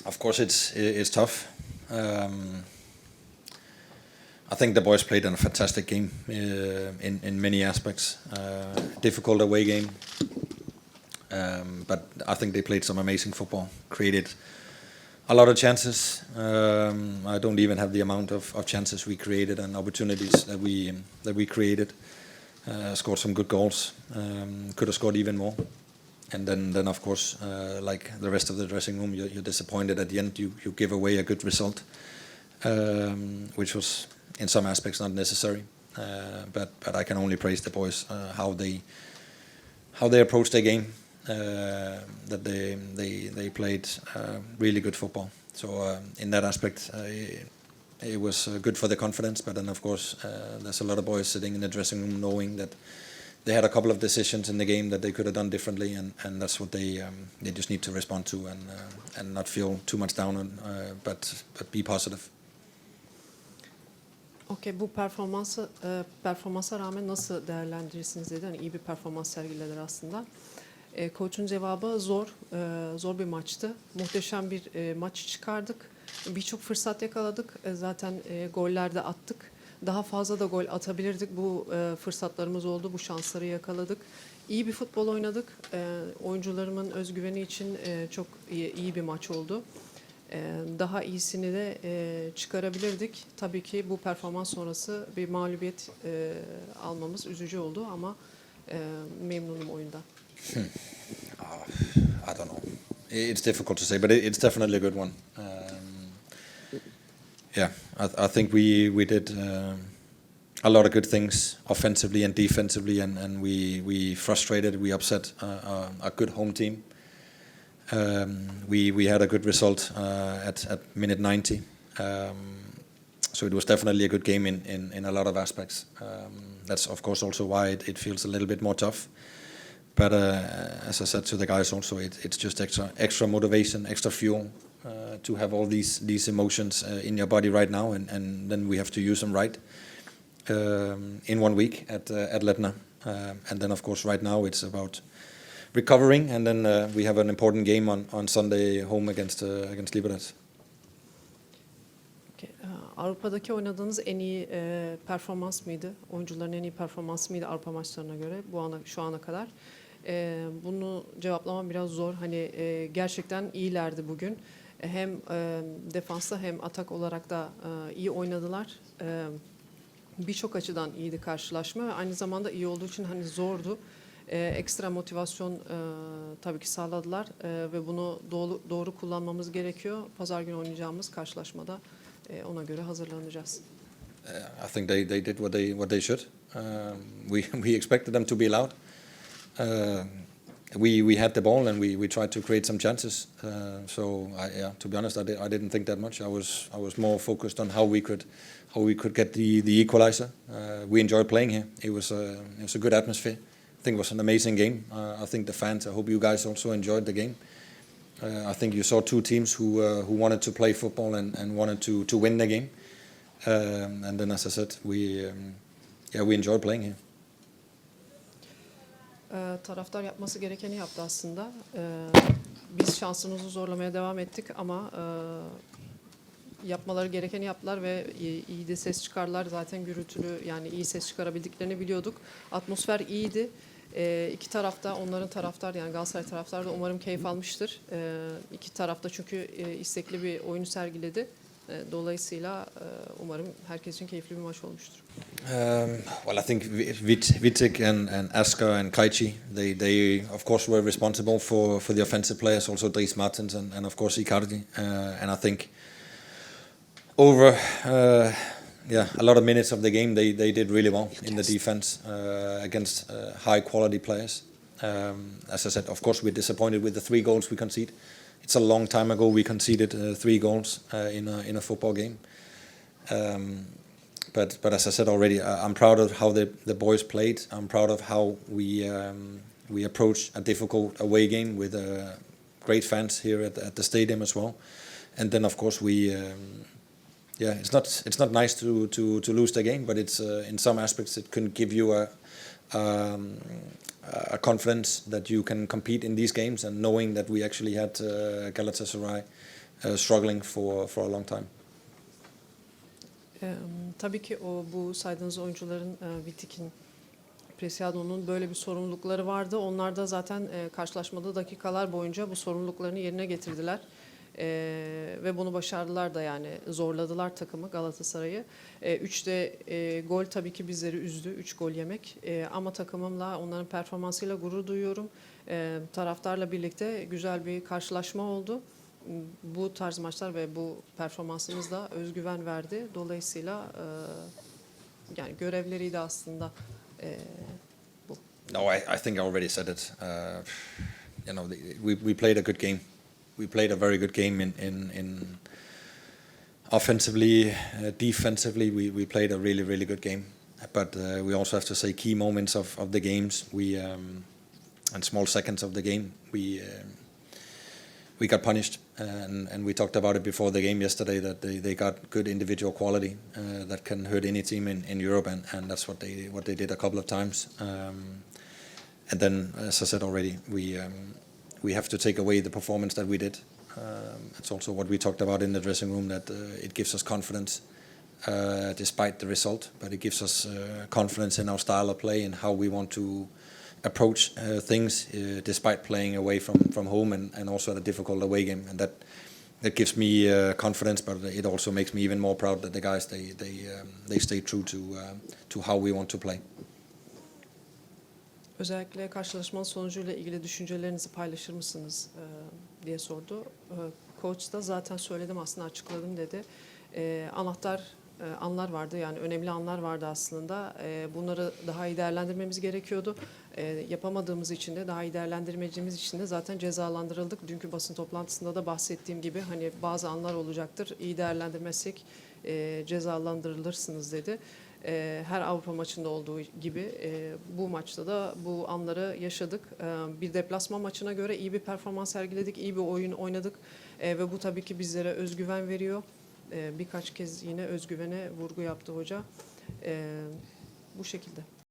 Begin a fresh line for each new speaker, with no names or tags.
Of course, it's tough. I think the boys played a fantastic game in many aspects. Difficult away game, but I think they played some amazing football. Created a lot of chances. I don't even have the amount of chances we created and opportunities that we created. Scored some good goals. Could have scored even more. And then of course, like the rest of the dressing room, you're disappointed at the end. You give away a good result, which was in some aspects not necessary. But I can only praise the boys how they approached their game. That they played really good football. So in that aspect, it was good for the confidence. But then of course, there's a lot of boys sitting in the dressing room knowing that they had a couple of decisions in the game that they could have done differently, and that's what they just need to respond to and not feel too much down on, but be positive.
Okay, bu performansa rağmen nasıl değerlendirirsiniz dedi. Hani iyi bir performans sergilediler aslında. Koç'un cevabı zor bir maçtı. Muhteşem bir maç çıkardık. Birçok fırsat yakaladık. Zaten goller de attık. Daha fazla da gol atabilirdik. Bu fırsatlarımız oldu, bu şansları yakaladık. İyi bir futbol oynadık. Oyuncularımın özgüveni için çok iyi bir maç oldu. Daha iyisini de çıkarabilirdik. Tabii ki bu performans sonrası bir mağlubiyet almamız üzücü oldu ama memnunum oyundan.
I don't know. It's difficult to say, but it's definitely a good one. Yeah, I think we did a lot of good things offensively and defensively, and we frustrated, we upset a good home team. We had a good result at minute 90, so it was definitely a good game in a lot of aspects. That's of course also why it feels a little bit more tough. But as I said to the guys also, it's just extra motivation, extra fuel to have all these emotions in your body right now, and then we have to use them right in 1 week at Letna. And then of course right now it's about recovering, and then we have an important game on Sunday home against Liberec.
Okay. Avrupa'daki oynadığınız en iyi performans mıydı? Oyuncuların en iyi performansı mıydı Avrupa maçlarına göre şu ana kadar? Bunu cevaplamam biraz zor. Hani gerçekten iyilerdi bugün. Hem defansta hem atak olarak da iyi oynadılar. Birçok açıdan iyiydi karşılaşma ve aynı zamanda iyi olduğu için hani zordu. Ekstra motivasyon tabii ki sağladılar ve bunu doğru kullanmamız gerekiyor. Pazar günü oynayacağımız karşılaşmada ona göre hazırlanacağız.
I think they did what they should. We expected them to be loud. We had the ball and we tried to create some chances. So to be honest, I didn't think that much. I was more focused on how we could get the equalizer. We enjoyed playing here. It was a good atmosphere. I think it was an amazing game. I think the fans. I hope you guys also enjoyed the game. I think you saw two teams who wanted to play football and wanted to win the game. And then, as I said, we enjoyed playing here.
Taraftar yapması gerekeni yaptı aslında. Biz şansımızı zorlamaya devam ettik ama yapmaları gerekeni yaptılar ve iyi de ses çıkardılar. Zaten gürültülü, yani iyi ses çıkarabildiklerini biliyorduk. Atmosfer iyiydi. İki tarafta, onların taraftar, yani Galatasaray taraftarı da umarım keyif almıştır. İki tarafta çünkü istekli bir oyunu sergiledi. Dolayısıyla umarım herkes için keyifli bir maç olmuştur.
Well, I think Vitek and Asker and Kaichi, they of course were responsible for the offensive players, also Dries Martens and of course Icardi. And I think over a lot of minutes of the game, they did really well in the defense against high quality players. As I said, of course we're disappointed with the 3 goals we conceded. It's a long time ago we conceded 3 goals in a football game. But as I said already, I'm proud of how the boys played. I'm proud of how we approached a difficult away game with great fans here at the stadium as well. And then of course it's not nice to lose the game, but it's in some aspects it can give you a confidence that you can compete in these games, and knowing that we actually had Galatasaray struggling for a long time.
Tabii ki bu saydığınız oyuncuların Vitik'in, Preciado'nun böyle bir sorumlulukları vardı. Onlar da zaten karşılaşmada dakikalar boyunca bu sorumluluklarını yerine getirdiler. Ve bunu başardılar da, yani zorladılar takımı, Galatasaray'ı. 3 gol tabii ki bizleri üzdü. 3 gol yemek. Ama takımımla, onların performansıyla gurur duyuyorum. Taraftarla birlikte güzel bir karşılaşma oldu. Bu tarz maçlar ve bu performansımız da özgüven verdi. Dolayısıyla yani görevleriydi aslında bu.
No, I think I already said it. We played a good game. We played a very good game in offensively, defensively. We played a really good game. But we also have to say key moments of the games. And small seconds of the game, we got punished, and we talked about it before the game yesterday, that they got good individual quality that can hurt any team in Europe, and that's what they did a couple of times. And then, as I said already, we have to take away the performance that we did. It's also what we talked about in the dressing room, that it gives us confidence despite the result, but it gives us confidence in our style of play and how we want to approach things despite playing away from home and also at a difficult away game, and that gives me confidence, but it also makes me even more proud that the guys they stay true to how we want to play.
Özellikle karşılaşmanın sonucuyla ilgili düşüncelerinizi paylaşır mısınız diye sordu. Coach da zaten söyledim, aslında açıkladım dedi. Anahtar anlar vardı, yani önemli anlar vardı aslında. Bunları daha iyi değerlendirmemiz gerekiyordu. Yapamadığımız için de, daha iyi değerlendirmeyeceğimiz için de zaten cezalandırıldık. Dünkü basın toplantısında da bahsettiğim gibi, hani bazı anlar olacaktır. İyi değerlendirmezsek cezalandırılırsınız dedi. Her Avrupa maçında olduğu gibi bu maçta da bu anları yaşadık. Bir deplasman maçına göre iyi bir performans sergiledik, iyi bir oyun oynadık ve bu tabii ki bizlere özgüven veriyor. Birkaç kez yine özgüvene vurgu yaptı hoca. Bu şekilde.